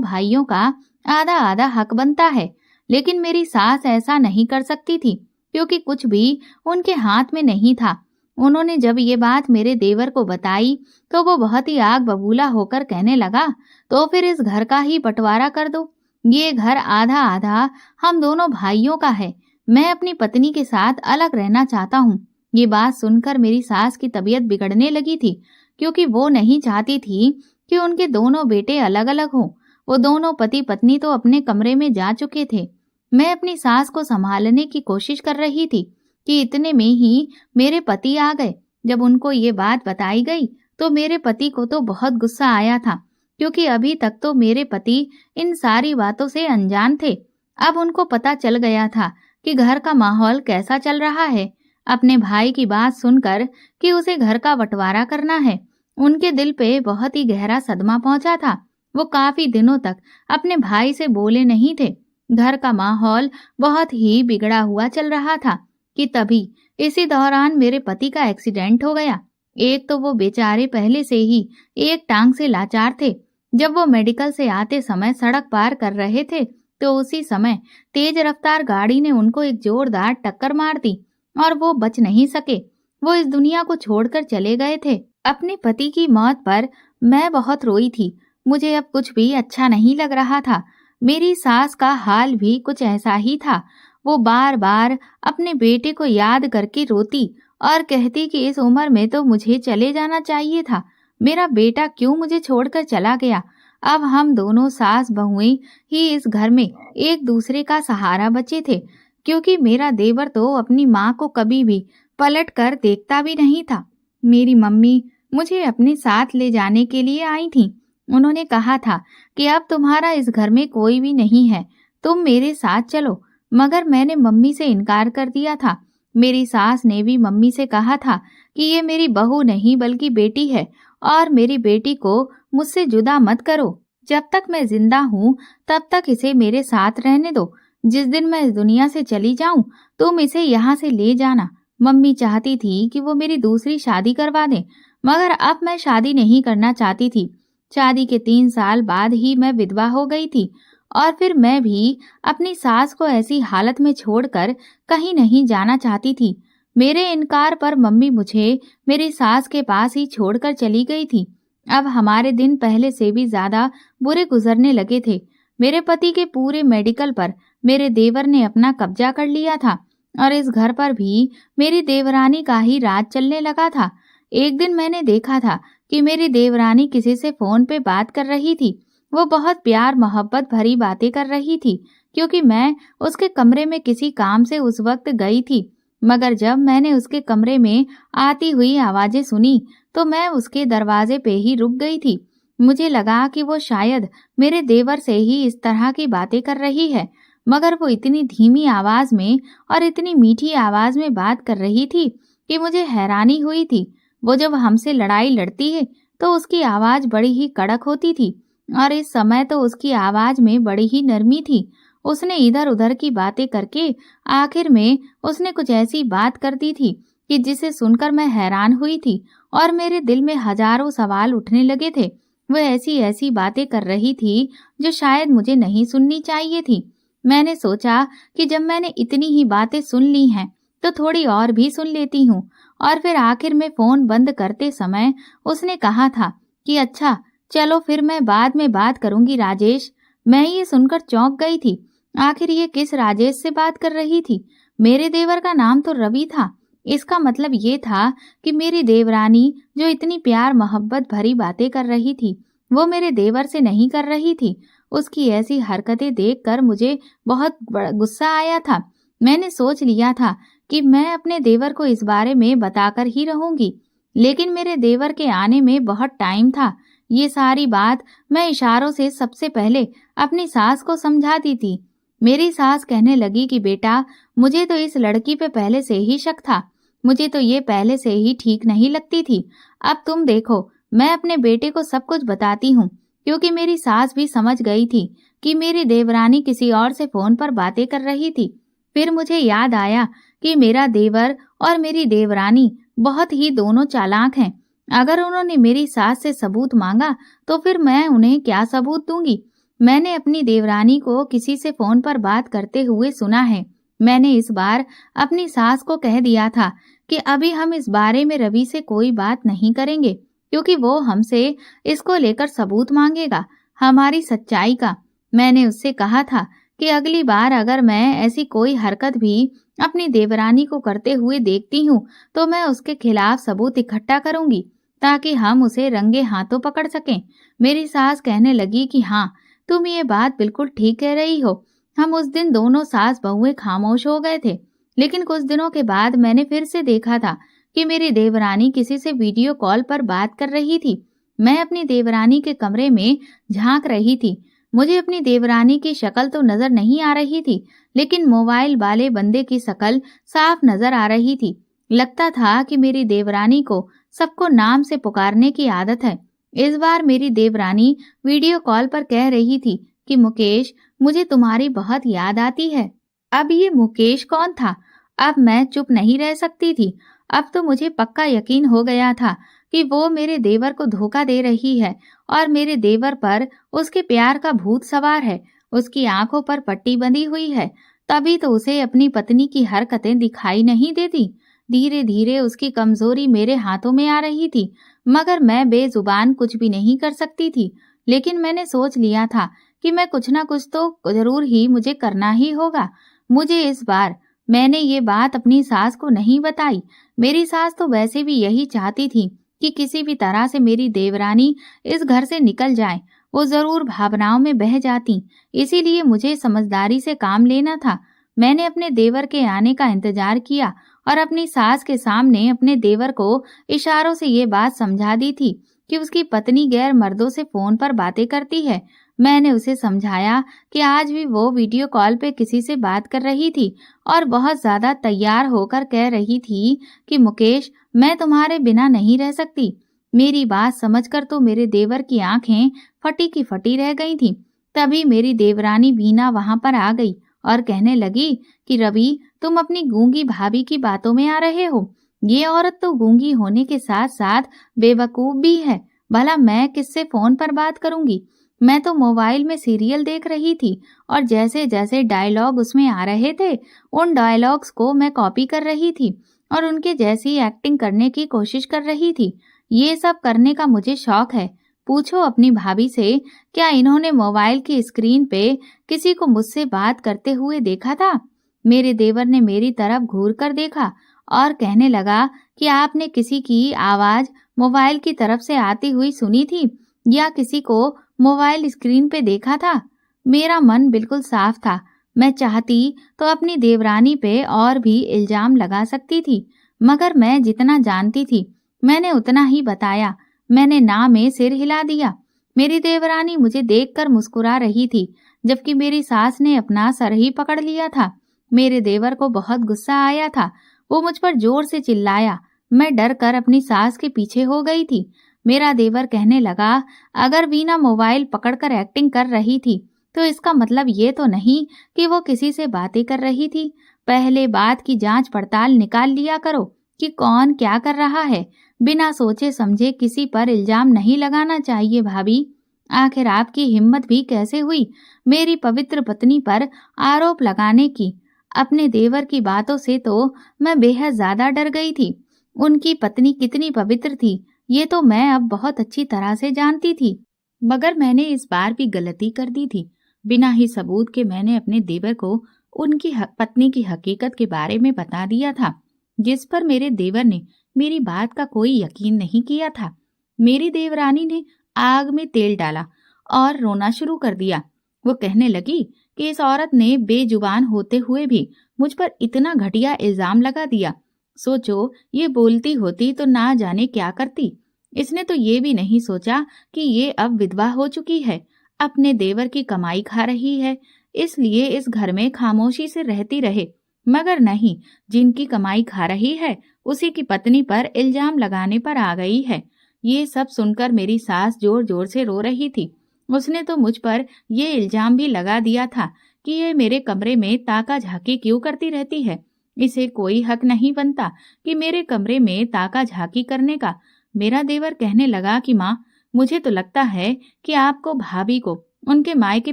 भाइयों का आधा आधा हक बनता है। लेकिन मेरी सास ऐसा नहीं कर सकती थी, क्योंकि कुछ भी उनके हाथ में नहीं था। उन्होंने जब ये बात मेरे देवर को बताई, तो वो बहुत ही आग बबूला होकर कहने लगा, तो फिर इस घर का ही बंटवारा कर दो। ये घर आधा आधा हम दोनों भाइयों का है। मैं अपनी पत्नी के साथ अलग रहना चाहता हूँ। ये बात सुनकर मेरी सास की तबीयत बिगड़ने लगी थी, क्योंकि वो नहीं चाहती थी कि उनके दोनों बेटे अलग अलग हों। वो दोनों पति पत्नी तो अपने कमरे में जा चुके थे। मैं अपनी सास को संभालने की कोशिश कर रही थी कि इतने में ही मेरे पति आ गए। जब उनको ये बात बताई गई, तो मेरे पति को तो बहुत गुस्सा आया था, क्योंकि अभी तक तो मेरे पति इन सारी बातों से अनजान थे। अब उनको पता चल गया था कि घर का माहौल कैसा चल रहा है। अपने भाई की बात सुनकर कि उसे घर का बंटवारा करना है, उनके दिल पे बहुत ही गहरा सदमा पहुंचा था। वो काफी दिनों तक अपने भाई से बोले नहीं थे। घर का माहौल बहुत ही बिगड़ा हुआ चल रहा था कि तभी इसी दौरान मेरे पति का एक्सीडेंट हो गया। एक तो वो बेचारे पहले से ही एक टांग से लाचार थे। जब वो मेडिकल से आते समय सड़क पार कर रहे थे, तो उसी समय तेज रफ्तार गाड़ी ने उनको एक जोरदार टक्कर मार दी और वो बच नहीं सके। वो इस दुनिया को छोड़कर चले गए थे। अपने पति की मौत पर मैं बहुत रोई थी। मुझे अब कुछ भी अच्छा नहीं लग रहा था। मेरी सास का हाल भी कुछ ऐसा ही था। वो बार बार अपने बेटे को याद करके रोती और कहती कि इस उम्र में तो मुझे चले जाना चाहिए था। मेरा बेटा क्यों मुझे छोड़कर चला गया? अब हम दोनों सास बहुएं ही इस घर में एक दूसरे का सहारा बचे थे, क्योंकि मेरा देवर तो अपनी माँ को कभी भी पलट कर देखता भी नहीं था। मेरी मम्मी मुझे अपने साथ ले जाने के लिए आई थी। उन्होंने कहा था कि अब तुम्हारा इस घर में कोई भी नहीं है, तुम मेरे साथ चलो। मगर मैंने मम्मी से इनकार कर दिया था। मेरी सास ने भी मम्मी से कहा था कि ये मेरी बहू नहीं बल्कि बेटी है, और मेरी बेटी को मुझसे जुदा मत करो। जब तक मैं जिंदा हूँ तब तक इसे मेरे साथ रहने दो। जिस दिन मैं इस दुनिया से चली जाऊं, तुम इसे यहाँ से ले जाना। मम्मी चाहती थी कि वो मेरी दूसरी शादी करवा दें, मगर अब मैं शादी नहीं करना चाहती थी। शादी के 3 साल बाद ही मैं विधवा हो गई थी, और फिर मैं भी अपनी सास को ऐसी हालत में छोड़कर कहीं नहीं जाना चाहती थी। मेरे इनकार पर मम्मी मुझे मेरी सास के पास ही छोड़कर चली गई थी। अब हमारे दिन पहले से भी ज्यादा बुरे गुजरने लगे थे। मेरे पति के पूरे मेडिकल पर मेरे देवर ने अपना कब्जा कर लिया था, और इस घर पर भी मेरी देवरानी का ही राज चलने लगा था। एक दिन मैंने देखा था कि मेरी देवरानी किसी से फोन पे बात कर रही थी। वो बहुत प्यार मोहब्बत भरी बातें कर रही थी, क्योंकि मैं उसके कमरे में किसी काम से उस वक्त गई थी। मगर जब मैंने उसके कमरे में आती हुई आवाजें सुनी, तो मैं उसके दरवाजे पे ही रुक गई थी। मुझे लगा कि वो शायद मेरे देवर से ही इस तरह की बातें कर रही है, मगर वो इतनी धीमी आवाज में और इतनी मीठी आवाज में बात कर रही थी कि मुझे हैरानी हुई थी। वो जब हमसे लड़ाई लड़ती है तो उसकी आवाज बड़ी ही कड़क होती थी, और इस समय तो उसकी आवाज में बड़ी ही नरमी थी। उसने इधर उधर की बातें करके आखिर में उसने कुछ ऐसी बात कर दी थी कि जिसे सुनकर मैं हैरान हुई थी, और मेरे दिल में हजारों सवाल उठने लगे थे। वो ऐसी ऐसी बातें कर रही थी जो शायद मुझे नहीं सुननी चाहिए थी। मैंने सोचा कि जब मैंने इतनी ही बातें सुन ली हैं तो थोड़ी और भी सुन लेती हूँ। और फिर आखिर में फोन बंद करते समय उसने कहा था कि अच्छा चलो फिर मैं बाद में बात करूंगी राजेश। मैं ये सुनकर चौंक गई थी। आखिर ये किस राजेश से बात कर रही थी? मेरे देवर का नाम तो रवि था। इसका मतलब ये था कि मेरी देवरानी जो इतनी प्यार मोहब्बत भरी बातें कर रही थी वो मेरे देवर से नहीं कर रही थी। उसकी ऐसी हरकतें देखकर मुझे बहुत बड़ा गुस्सा आया था। मैंने सोच लिया था कि मैं अपने देवर को इस बारे में बताकर ही रहूंगी, लेकिन मेरे देवर के आने में बहुत टाइम था। ये सारी बात मैं इशारों से सबसे पहले अपनी सास को समझाती थी। मेरी सास कहने लगी कि बेटा, मुझे तो इस लड़की पे पहले से ही शक था। मुझे तो ये पहले से ही ठीक नहीं लगती थी। अब तुम देखो, मैं अपने बेटे को सब कुछ बताती हूँ, क्योंकि मेरी सास भी समझ गई थी कि मेरी देवरानी किसी और से फोन पर बातें कर रही थी। फिर मुझे याद आया कि मेरा देवर और मेरी देवरानी बहुत ही दोनों चालाक हैं। अगर उन्होंने मेरी सास से सबूत मांगा तो फिर मैं उन्हें क्या सबूत दूंगी? मैंने अपनी देवरानी को किसी से फोन पर बात करते हुए सुना है। मैंने इस बार अपनी सास को कह दिया था कि अभी हम इस बारे में रवि से कोई बात नहीं करेंगे, क्योंकि वो हमसे इसको लेकर सबूत मांगेगा, हमारी सच्चाई का। मैंने उससे कहा था कि अगली बार अगर मैं ऐसी कोई हरकत भी अपनी देवरानी को करते हुए देखती हूँ तो मैं उसके खिलाफ सबूत इकट्ठा करूंगी, ताकि हम उसे रंगे हाथों पकड़ सकें। मेरी सास कहने लगी कि हाँ, तुम ये बात बिल्कुल ठीक कह रही हो। हम उस दिन दोनों सास बहुएं खामोश हो गए थे, लेकिन कुछ दिनों के बाद मैंने फिर से देखा था कि मेरी देवरानी किसी से वीडियो कॉल पर बात कर रही थी। मैं अपनी देवरानी के कमरे में झांक रही थी। मुझे अपनी देवरानी की शक्ल तो नजर नहीं आ रही थी, लेकिन मोबाइल वाले बंदे की शक्ल साफ नजर आ रही थी। लगता था कि मेरी देवरानी को सबको नाम से पुकारने की आदत है। इस बार मेरी देवरानी वीडियो कॉल पर कह रही थी कि मुकेश, मुझे तुम्हारी बहुत याद आती है। अब ये मुकेश कौन था? अब मैं चुप नहीं रह सकती थी। अब तो मुझे पक्का यकीन हो गया था कि वो मेरे देवर को धोखा दे रही है और मेरे देवर पर उसके प्यार का भूत सवार है। उसकी आंखों पर पट्टी बंधी हुई है, तभी तो उसे अपनी पत्नी की हरकतें दिखाई नहीं देती। धीरे धीरे उसकी कमजोरी मेरे हाथों में आ रही थी, मगर मैं बेजुबान कुछ भी नहीं कर सकती थी। लेकिन मैंने सोच लिया था कि मैं कुछ ना कुछ तो जरूर ही मुझे करना ही होगा। मुझे इस बार मैंने ये बात अपनी सास को नहीं बताई। मेरी सास तो वैसे भी यही चाहती थी कि किसी भी तरह से मेरी देवरानी इस घर से निकल जाए। वो जरूर भावनाओं में बह जाती, इसीलिए मुझे समझदारी से काम लेना था। मैंने अपने देवर के आने का इंतजार किया और अपनी सास के सामने अपने देवर को इशारों से ये बात समझा दी थी कि उसकी पत्नी गैर मर्दों से फोन पर बातें करती है। मैंने उसे समझाया कि आज भी वो वीडियो कॉल पे किसी से बात कर रही थी और बहुत ज्यादा तैयार होकर कह रही थी कि मुकेश, मैं तुम्हारे बिना नहीं रह सकती। मेरी बात समझकर तो मेरे देवर की आंखें फटी की फटी रह गई थीं। तभी मेरी देवरानी बीना वहां पर आ गई और कहने लगी कि रवि, तुम अपनी गूंगी भाभी की बातों में आ रहे हो। ये औरत तो गूंगी होने के साथ साथ बेवकूफ भी है। भला मैं किससे फोन पर बात करूंगी? मैं तो मोबाइल में सीरियल देख रही थी और जैसे जैसे डायलॉग उसमें आ रहे थे उन डायलॉग्स को मैं कॉपी कर रही थी और उनके जैसी एक्टिंग करने की कोशिश कर रही थी। ये सब करने का मुझे शौक है। पूछो अपनी भाभी से, क्या इन्होंने मोबाइल की स्क्रीन पे किसी को मुझसे बात करते हुए देखा था? मेरे देवर ने मेरी तरफ घूर कर देखा और कहने लगा कि आपने किसी की आवाज मोबाइल की तरफ से आती हुई सुनी थी या किसी को मोबाइल स्क्रीन पे देखा था? मेरा मन बिल्कुल साफ था। मैं चाहती तो अपनी देवरानी पे और भी इल्जाम लगा सकती थी, मगर मैं जितना जानती थी मैंने उतना ही बताया। मैंने ना में सिर हिला दिया। मेरी देवरानी मुझे देखकर मुस्कुरा रही थी, जबकि मेरी सास ने अपना सर ही पकड़ लिया था। मेरे देवर को बहुत गुस्सा आया था। वो मुझ पर जोर से चिल्लाया। मैं डर कर अपनी सास के पीछे हो गई थी। मेरा देवर कहने लगा, अगर वीना मोबाइल पकड़कर एक्टिंग कर रही थी तो इसका मतलब ये तो नहीं कि वो किसी से बातें कर रही थी। पहले बात की जांच पड़ताल निकाल लिया करो कि कौन क्या कर रहा है। बिना सोचे समझे किसी पर इल्जाम नहीं लगाना चाहिए भाभी। आखिर आपकी हिम्मत भी कैसे हुई मेरी पवित्र पत्नी पर आरोप लगाने की? अपने देवर की बातों से तो मैं बेहद ज्यादा डर गई थी। उनकी पत्नी कितनी पवित्र थी ये तो मैं अब बहुत अच्छी तरह से जानती थी। मगर मैंने इस बार भी गलती कर दी थी। बिना ही सबूत के मैंने अपने देवर को उनकी पत्नी की हकीकत के बारे में बता दिया था, जिस पर मेरे देवर ने मेरी बात का कोई यकीन नहीं किया था। मेरी देवरानी ने आग में तेल डाला और रोना शुरू कर दिया। वो कहने लगी कि इस औरत ने बेजुबान होते हुए भी मुझ पर इतना घटिया इल्जाम लगा दिया। सोचो, ये बोलती होती तो ना जाने क्या करती। इसने तो ये भी नहीं सोचा कि ये अब विधवा हो चुकी है, अपने देवर की कमाई खा रही है, इसलिए इस घर में खामोशी से रहती रहे। मगर नहीं, जिनकी कमाई खा रही है उसी की पत्नी पर इल्जाम लगाने पर आ गई है। ये सब सुनकर मेरी सास जोर जोर से रो रही थी। उसने तो मुझ पर ये इल्जाम भी लगा दिया था कि ये मेरे कमरे में ताका झाकी क्यों करती रहती है। इसे कोई हक नहीं बनता कि मेरे कमरे में ताका झाकी करने का। मेरा देवर कहने लगा कि माँ, मुझे तो लगता है कि आपको भाभी को उनके मायके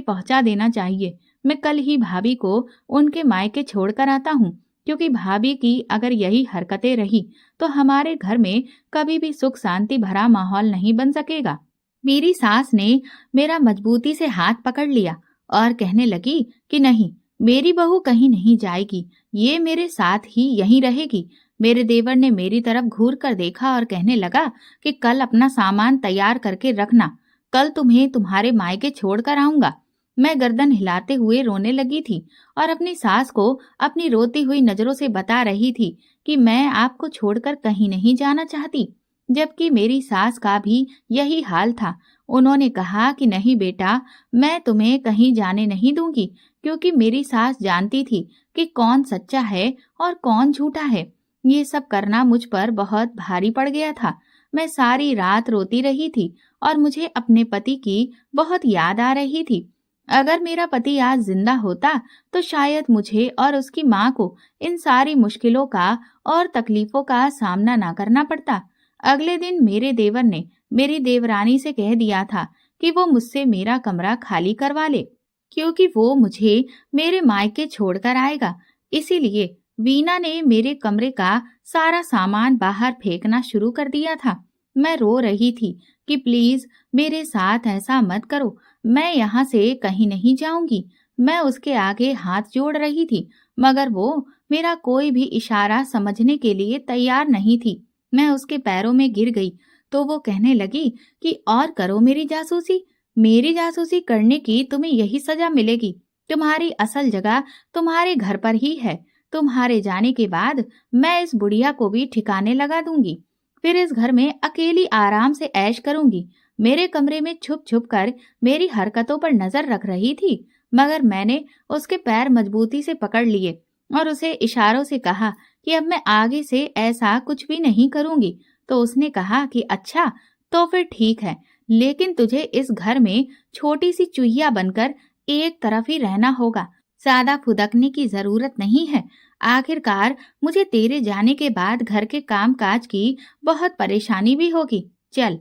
पहुंचा देना चाहिए। मैं कल ही भाभी को उनके मायके छोड़कर आता हूँ, क्योंकि भाभी की अगर यही हरकतें रही तो हमारे घर में कभी भी सुख शांति भरा माहौल नहीं बन सकेगा। मेरी सास ने मेरा मजबूती से हाथ पकड़ लिया और कहने लगी कि नहीं, मेरी बहू कहीं नहीं जाएगी, ये मेरे साथ ही यहीं रहेगी। मेरे देवर ने मेरी तरफ घूर कर देखा और कहने लगा कि कल अपना सामान तैयार करके रखना, कल तुम्हें तुम्हारे मायके छोड़ कर आऊंगा। मैं गर्दन हिलाते हुए रोने लगी थी और अपनी सास को अपनी रोती हुई नजरों से बता रही थी कि मैं आपको छोड़कर कहीं नहीं जाना चाहती। जबकि मेरी सास का भी यही हाल था। उन्होंने कहा कि नहीं बेटा, मैं तुम्हें कहीं जाने नहीं दूंगी, क्योंकि मेरी सास जानती थी कि कौन सच्चा है और कौन झूठा है। ये सब करना मुझ पर बहुत भारी पड़ गया था। मैं सारी रात रोती रही थी और मुझे अपने पति की बहुत याद आ रही थी। अगर मेरा पति आज जिंदा होता तो शायद मुझे और उसकी माँ को इन सारी मुश्किलों का और तकलीफों का सामना ना करना पड़ता। अगले दिन मेरे देवर ने मेरी देवरानी से कह दिया था कि वो मुझसे मेरा कमरा खाली करवा ले, क्योंकि वो मुझे मेरे मायके छोड़कर आएगा। इसीलिए वीना ने मेरे कमरे का सारा सामान बाहर फेंकना शुरू कर दिया था। मैं रो रही थी कि प्लीज मेरे साथ ऐसा मत करो, मैं यहाँ से कहीं नहीं जाऊंगी। मैं उसके आगे हाथ जोड़ रही थी, मगर वो मेरा कोई भी इशारा समझने के लिए तैयार नहीं थी। मैं उसके पैरों में गिर गई तो वो कहने लगी कि और करो मेरी जासूसी करने की तुम्हें यही सजा मिलेगी। तुम्हारी असल जगह तुम्हारे घर पर ही है। तुम्हारे जाने के बाद मैं इस बुढ़िया को भी ठिकाने लगा दूंगी। फिर इस घर में अकेली आराम से ऐश करूंगी। मेरे कमरे में छुप छुप कर मेरी हरकतों पर नजर रख रही थी, मगर मैंने उसके पैर मजबूती से पकड़ लिए और उसे इशारों से कहा कि अब मैं आगे से ऐसा कुछ भी नहीं करूंगी। तो उसने कहा कि अच्छा, तो फिर ठीक है, लेकिन तुझे इस घर में छोटी सी चूहिया बनकर एक तरफ ही रहना होगा। ज्यादा फुदकने की जरूरत नहीं है। आखिरकार मुझे तेरे जाने के बाद घर के काम काज की बहुत परेशानी भी होगी। चल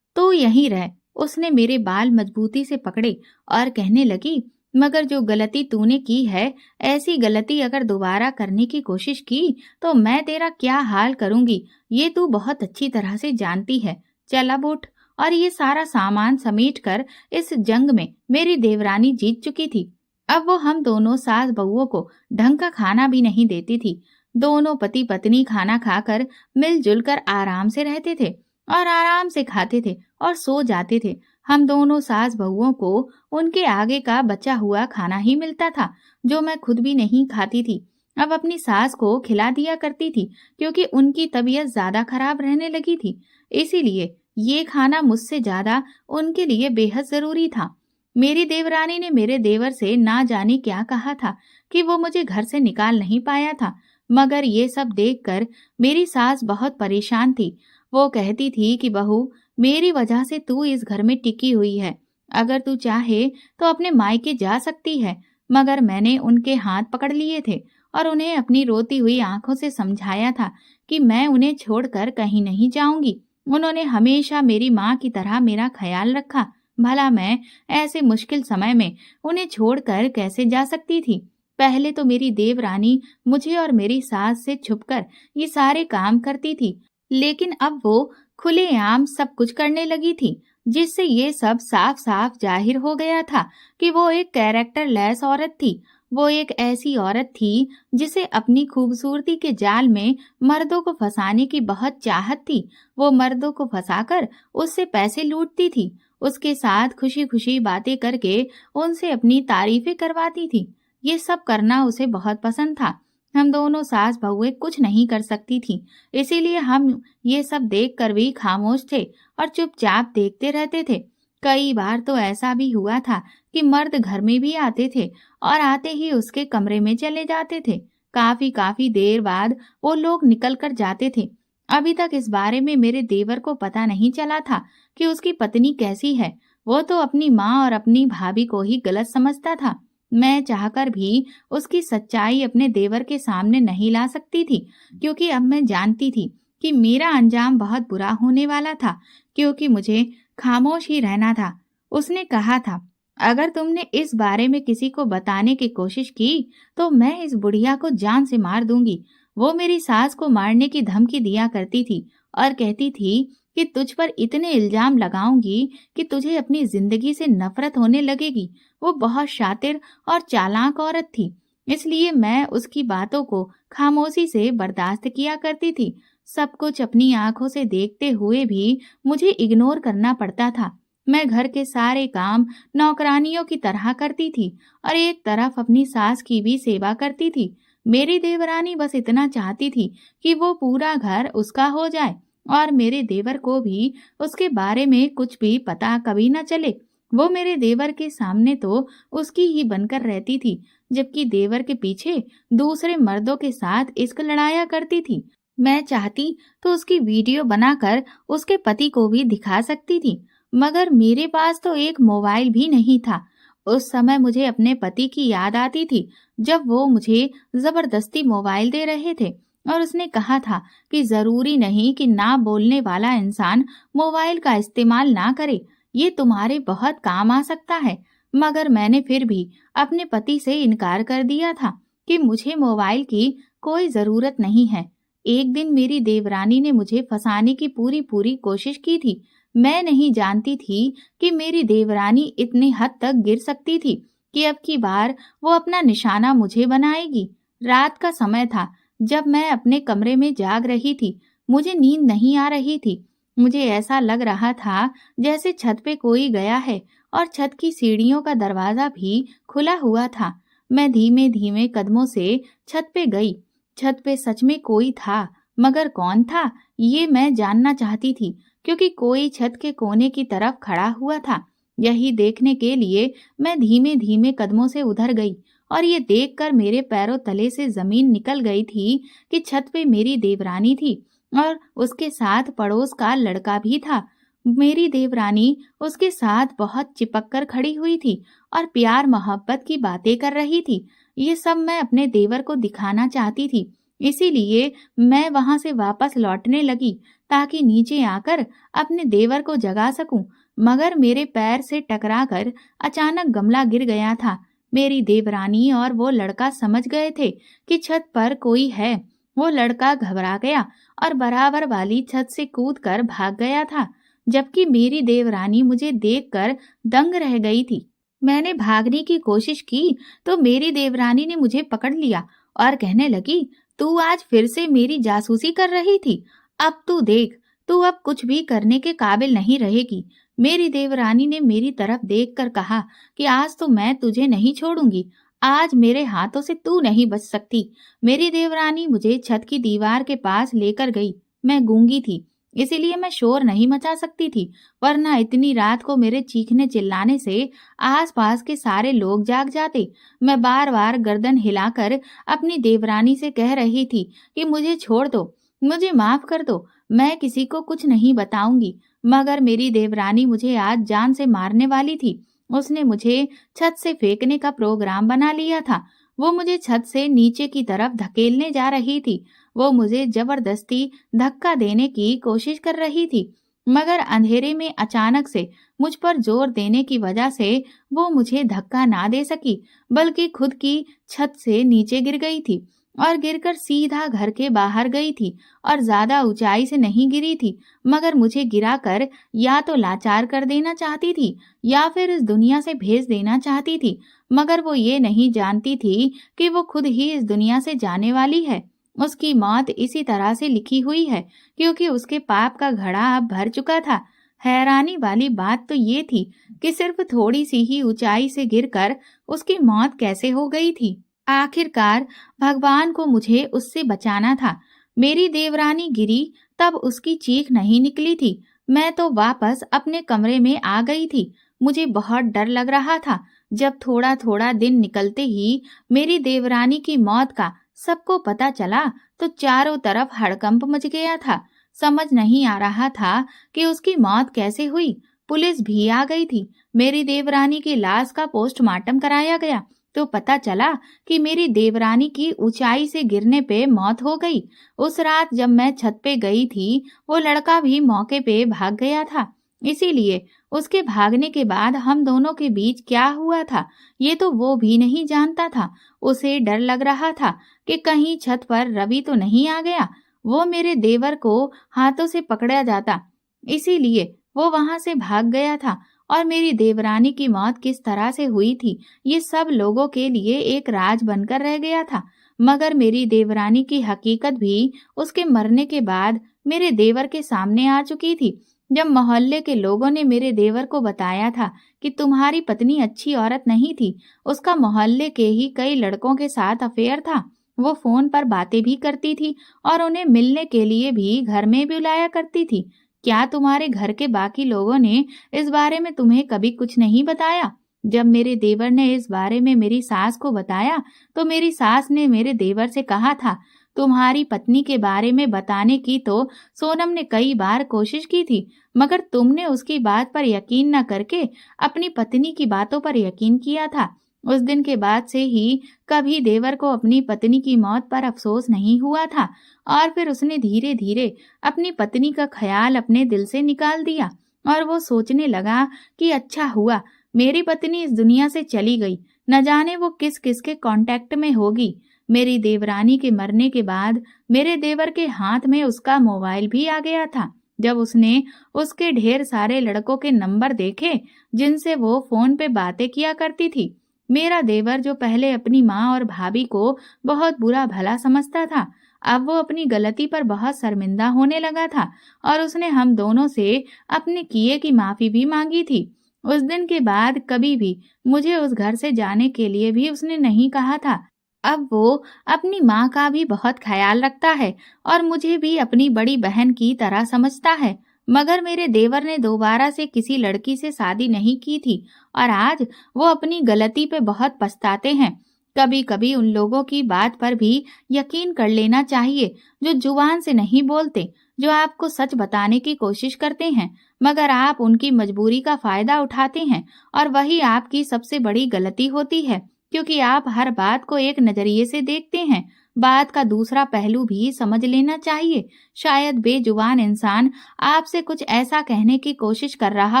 तू यहीं रह। उसने मेरे बाल मजबूती से पकड़े और कहने लगी, मगर जो गलती तूने की है, ऐसी गलती अगर दोबारा करने की कोशिश की तो मैं तेरा क्या हाल करूंगी ये तू बहुत अच्छी तरह से जानती है। चल अब उठ। और ये सारा सामान समेट कर इस जंग में मेरी देवरानी जीत चुकी थी। अब वो हम दोनों सास बहुओं को ढंग का खाना भी नहीं देती थी। दोनों पति पत्नी खाना खाकर मिलजुल कर आराम से रहते थे और आराम से खाते थे और सो जाते थे। हम दोनों सास बहुओं को उनके आगे का बचा हुआ खाना ही मिलता था, जो मैं खुद भी नहीं खाती थी। अब अपनी सास को खिला दिया करती थी, क्योंकि उनकी तबीयत ज्यादा खराब रहने लगी थी। इसीलिए ये खाना मुझसे ज्यादा उनके लिए बेहद जरूरी था। मेरी देवरानी ने मेरे देवर से ना जाने क्या कहा था कि वो मुझे घर से निकाल नहीं पाया था, मगर ये सब देखकर मेरी सास बहुत परेशान थी। वो कहती थी कि बहू, मेरी वजह से तू इस घर में टिकी हुई है। अगर तू चाहे तो अपने मायके जा सकती है। मगर मैंने उनके हाथ पकड़ लिए थे और उन्हें अपनी रोती हुई आंखों से समझाया था कि मैं उन्हें छोड़कर कहीं नहीं जाऊंगी। उन्होंने हमेशा मेरी माँ की तरह मेरा ख्याल रखा। भला मैं ऐसे मुश्किल समय में उन्हें छोड़कर कैसे जा सकती थी? पहले तो मेरी देवरानी मुझे और मेरी सास से छुपकर ये सारे काम करती थी, लेकिन अब वो खुलेआम सब कुछ करने लगी थी, जिससे ये सब साफ साफ जाहिर हो गया था कि वो एक कैरेक्टर लेस औरत थी। वो एक ऐसी औरत थी जिसे अपनी खूबसूरती के जाल में मर्दों को फंसाने की बहुत चाहत थी। वो मर्दों को फंसाकर उससे पैसे लूटती थी, उसके साथ खुशी खुशी बातें करके उनसे अपनी तारीफें करवाती थी। ये सब करना उसे बहुत पसंद था। हम दोनों सास बहुएं कुछ नहीं कर सकती थी, इसीलिए हम ये सब देखकर भी खामोश थे और चुपचाप देखते रहते थे। कई बार तो ऐसा भी हुआ था कि मर्द घर में भी आते थे और आते ही उसके कमरे में चले जाते थे। काफी काफी देर बाद वो लोग निकल कर जाते थे। अभी तक इस बारे में मेरे देवर को पता नहीं चला था कि उसकी पत्नी कैसी है। वो तो अपनी माँ और अपनी भाभी को ही गलत समझता था। मैं चाहकर भी उसकी सच्चाई अपने देवर के सामने नहीं ला सकती थी, क्योंकि अब मैं जानती थी कि मेरा अंजाम बहुत बुरा होने वाला था, क्योंकि मुझे खामोश ही रहना था। उसने कहा था, अगर तुमने इस बारे में किसी को बताने की कोशिश की तो मैं इस बुढ़िया को जान से मार दूंगी। वो मेरी सास को मारने की धमकी दिया करती थी और कहती थी कि तुझ पर इतने इल्जाम लगाऊंगी कि तुझे अपनी जिंदगी से नफरत होने लगेगी। वो बहुत शातिर और चालाक औरत थी, इसलिए मैं उसकी बातों को खामोशी से बर्दाश्त किया करती थी। सब कुछ अपनी आंखों से देखते हुए भी मुझे इग्नोर करना पड़ता था। मैं घर के सारे काम नौकरानियों की तरह करती थी और एक तरफ अपनी सास की भी सेवा करती थी। मेरी देवरानी बस इतना चाहती थी कि वो पूरा घर उसका हो जाए और मेरे देवर को भी उसके बारे में कुछ भी पता कभी न चले। वो मेरे देवर के सामने तो उसकी ही बनकर रहती थी, जबकि देवर के पीछे दूसरे मर्दों के साथ इश्क लड़ाया करती थी। मैं चाहती तो उसकी वीडियो बनाकर उसके पति को भी दिखा सकती थी, मगर मेरे पास तो एक मोबाइल भी नहीं था। उस समय मुझे अपने पति की याद आती थी, जब वो मुझे जबरदस्ती मोबाइल दे रहे थे और उसने कहा था कि जरूरी नहीं कि ना बोलने वाला इंसान मोबाइल का इस्तेमाल ना करे, ये तुम्हारे बहुत काम आ सकता है। मगर मैंने फिर भी अपने पति से इनकार कर दिया था कि मुझे मोबाइल की कोई जरूरत नहीं है। एक दिन मेरी देवरानी ने मुझे फंसाने की पूरी पूरी कोशिश की थी। मैं नहीं जानती थी कि मेरी देवरानी इतनी हद तक गिर सकती थी कि अब की बार वो अपना निशाना मुझे बनाएगी। रात का समय था, जब मैं अपने कमरे में जाग रही थी। मुझे नींद नहीं आ रही थी। मुझे ऐसा लग रहा था जैसे छत पे कोई गया है और छत की सीढ़ियों का दरवाजा भी खुला हुआ था। मैं धीमे धीमे कदमों से छत पे गई। छत पे सच में कोई था, मगर कौन था ये मैं जानना चाहती थी, क्योंकि कोई छत के कोने की तरफ खड़ा हुआ था। यही देखने के लिए मैं धीमे धीमे कदमों से उधर गई और ये देखकर मेरे पैरों तले से जमीन निकल गई थी कि छत पे मेरी देवरानी थी और उसके साथ पड़ोस का लड़का भी था। मेरी देवरानी उसके साथ बहुत चिपक कर खड़ी हुई थी और प्यार मोहब्बत की बातें कर रही थी। ये सब मैं अपने देवर को दिखाना चाहती थी, इसीलिए मैं वहां से वापस लौटने लगी ताकि नीचे आकर अपने देवर को जगा सकूं। मगर मेरे पैर से टकराकर अचानक गमला गिर गया था। मेरी देवरानी और वो लड़का समझ गए थे कि छत पर कोई है। वो लड़का घबरा गया और बराबर वाली छत से कूदकर भाग गया था, जबकि मेरी देवरानी मुझे देखकर दंग रह गई थी। मैंने भागने की कोशिश की तो मेरी देवरानी ने मुझे पकड़ लिया और कहने लगी, तू आज फिर से मेरी जासूसी कर रही थी। अब तू देख, तू अब कुछ भी करने के काबिल नहीं रहेगी। मेरी देवरानी ने मेरी तरफ देखकर कहा कि आज तो मैं तुझे नहीं छोड़ूंगी। आज मेरे हाथों से तू नहीं बच सकती। मेरी देवरानी मुझे छत की दीवार के पास लेकर गई। मैं गूंगी थी, इसीलिए मैं शोर नहीं मचा सकती थी, वरना इतनी रात को मेरे चीखने चिल्लाने से आसपास के सारे लोग जाग जाते। मैं बार बार गर्दन हिलाकर अपनी देवरानी से कह रही थी कि मुझे छोड़ दो, मुझे माफ कर दो, मैं किसी को कुछ नहीं बताऊंगी। मगर मेरी देवरानी मुझे आज जान से मारने वाली थी। उसने मुझे छत से फेंकने का प्रोग्राम बना लिया था। वो मुझे छत से नीचे की तरफ धकेलने जा रही थी। वो मुझे जबरदस्ती धक्का देने की कोशिश कर रही थी, मगर अंधेरे में अचानक से मुझ पर जोर देने की वजह से वो मुझे धक्का ना दे सकी, बल्कि खुद की छत से नीचे गिर गई थी और गिरकर सीधा घर के बाहर गई थी। और ज्यादा ऊंचाई से नहीं गिरी थी, मगर मुझे गिराकर या तो लाचार कर देना चाहती थी या फिर इस दुनिया से भेज देना चाहती थी। मगर वो ये नहीं जानती थी कि वो खुद ही इस दुनिया से जाने वाली है। उसकी मौत इसी तरह से लिखी हुई है, क्योंकि उसके पाप का घड़ा अब भर चुका था। हैरानी वाली बात तो ये थी कि सिर्फ थोड़ी सी ही ऊंचाई से गिरकर उसकी मौत कैसे हो गई थी। आखिरकार भगवान को मुझे उससे बचाना था। मेरी देवरानी गिरी तब उसकी चीख नहीं निकली थी। मैं तो वापस अपने कमरे में आ गई थी। मुझे बहुत डर लग रहा था। जब थोड़ा थोड़ा दिन निकलते ही मेरी देवरानी की मौत का सबको पता चला तो चारों तरफ हड़कंप मच गया था। समझ नहीं आ रहा था कि उसकी मौत कैसे हुई। पुलिस भी आ गई थी। मेरी देवरानी की लाश का पोस्टमार्टम कराया गया तो पता चला कि मेरी देवरानी की ऊंचाई से गिरने पे मौत हो गई। उस रात जब मैं छत पे गई थी, वो लड़का भी मौके पे भाग गया था। इसीलिए उसके भागने के बाद हम दोनों के बीच क्या हुआ था, ये तो वो भी नहीं जानता था। उसे डर लग रहा था कि कहीं छत पर रवि तो नहीं आ गया, वो मेरे देवर को हाथों से पकड़ा जाता। इसीलिए वो वहां से भाग गया था। और मेरी देवरानी की मौत किस तरह से हुई थी, ये सब लोगों के लिए एक राज बनकर रह गया था। मगर मेरी देवरानी की हकीकत भी उसके मरने के बाद मेरे देवर के सामने आ चुकी थी। जब मोहल्ले के लोगों ने मेरे देवर को बताया था कि तुम्हारी पत्नी अच्छी औरत नहीं थी, उसका मोहल्ले के ही कई लड़कों के साथ अफेयर था, वो फोन पर बातें भी करती थी और उन्हें मिलने के लिए भी घर में बुलाया करती थी, क्या तुम्हारे घर के बाकी लोगों ने इस बारे में तुम्हें कभी कुछ नहीं बताया? जब मेरे देवर ने इस बारे में मेरी सास को बताया तो मेरी सास ने मेरे देवर से कहा था, तुम्हारी पत्नी के बारे में बताने की तो सोनम ने कई बार कोशिश की थी, मगर तुमने उसकी बात पर यकीन न करके अपनी पत्नी की बातों पर यकीन किया था। उस दिन के बाद से ही कभी देवर को अपनी पत्नी की मौत पर अफसोस नहीं हुआ था और फिर उसने धीरे धीरे अपनी पत्नी का ख्याल अपने दिल से निकाल दिया और वो सोचने लगा कि अच्छा हुआ मेरी पत्नी इस दुनिया से चली गई, न जाने वो किस किस के कांटेक्ट में होगी। मेरी देवरानी के मरने के बाद मेरे देवर के हाथ में उसका मोबाइल भी आ गया था। जब उसने उसके ढेर सारे लड़कों के नंबर देखे जिनसे वो फोन पे बातें किया करती थी, मेरा देवर जो पहले अपनी माँ और भाभी को बहुत बुरा भला समझता था, अब वो अपनी गलती पर बहुत शर्मिंदा होने लगा था और उसने हम दोनों से अपने किए की माफी भी मांगी थी। उस दिन के बाद कभी भी मुझे उस घर से जाने के लिए भी उसने नहीं कहा था। अब वो अपनी माँ का भी बहुत ख्याल रखता है और मुझे भी अपनी बड़ी बहन की तरह समझता है। मगर मेरे देवर ने दोबारा से किसी लड़की से शादी नहीं की थी और आज वो अपनी गलती पे बहुत पछताते हैं। कभी कभी उन लोगों की बात पर भी यकीन कर लेना चाहिए जो जुबान से नहीं बोलते, जो आपको सच बताने की कोशिश करते हैं, मगर आप उनकी मजबूरी का फायदा उठाते हैं और वही आपकी सबसे बड़ी गलती होती है, क्योंकि आप हर बात को एक नजरिए से देखते हैं। बात का दूसरा पहलू भी समझ लेना चाहिए। शायद बेजुबान इंसान आपसे कुछ ऐसा कहने की कोशिश कर रहा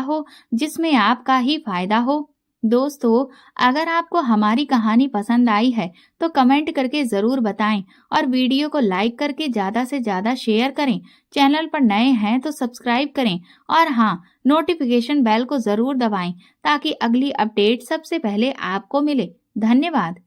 हो जिसमें आपका ही फायदा हो। दोस्तों, अगर आपको हमारी कहानी पसंद आई है तो कमेंट करके जरूर बताएं और वीडियो को लाइक करके ज्यादा से ज्यादा शेयर करें। चैनल पर नए हैं तो सब्सक्राइब करें और हाँ, नोटिफिकेशन बेल को जरूर दबाएं ताकि अगली अपडेट सबसे पहले आपको मिले। धन्यवाद।